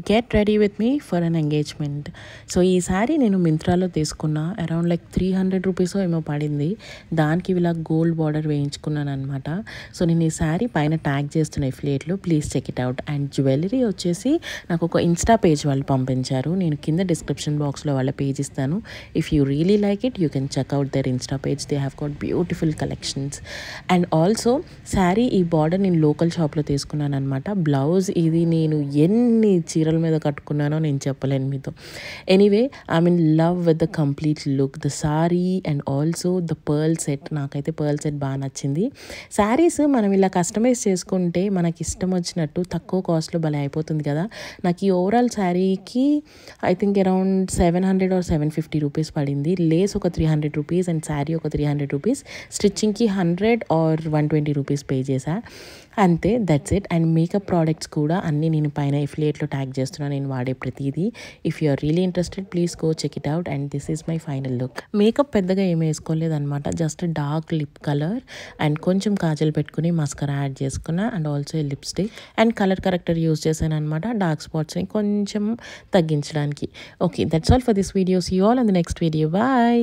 Get ready with me for an engagement. So ఈ శారీ నేను మింత్రాలో తీసుకున్నా. అరౌండ్ లైక్ 300 రూపీస్ ఏమో పడింది. దానికి ఇలా గోల్డ్ బార్డర్ వేయించుకున్నాను అనమాట. సో నేను ఈ శారీ పైన ట్యాగ్ చేస్తున్న ఎఫిలియేట్లో, please check it out. And jewellery వచ్చేసి నాకు ఒక ఇన్స్టా పేజ్ వాళ్ళు పంపించారు. నేను కింద డిస్క్రిప్షన్ బాక్స్లో వాళ్ళ పేజ్ ఇస్తాను. If you really like it you can check out their insta page. They have got beautiful collections. And also sari ఈ బార్డర్ నేను లోకల్ షాప్లో తీసుకున్నాను అనమాట. బ్లౌజ్ ఇది నేను ఎన్ని చీరల మీద కట్టుకున్నానో నేను చెప్పలేను మీతో. Anyway, I'm in love with the complete look, the sorry and also the pearl set. నాకైతే పర్ల్ సెట్ బాగా నచ్చింది. శారీస్ మనం ఇలా కస్టమైజ్ చేసుకుంటే మనకి ఇష్టం వచ్చినట్టు తక్కువ కాస్ట్లో భలే అయిపోతుంది కదా. నాకు ఈ ఓవరాల్ శారీకి I think around 700 or 750 rupees పడింది. లేస్ ఒక 300 రూపీస్ అండ్ శారీ ఒక 300 రూపీస్. స్టిచ్చింగ్కి 100 or 120 రూపీస్ పే చేశా. అంతే, that's it. And makeup products కూడా అన్నీ నేను పైన ఎఫిలియేట్లో ట్యాగ్ చేస్తున్నాను, నేను వాడే ప్రతిదీ. If you are really interested please go check it out. And this is my final look. Makeup పెద్దగా ఏమీ వేసుకోలేదన్నమాట. Just dark lip colour and కొంచెం కాజల్ పెట్టుకుని మస్కరా యాడ్ చేసుకున్నా and also lipstick and colour corrector use చేశాను అనమాట, dark స్పాట్స్ని కొంచెం తగ్గించడానికి. Okay, that's all for this video. See you all in the next video. Bye.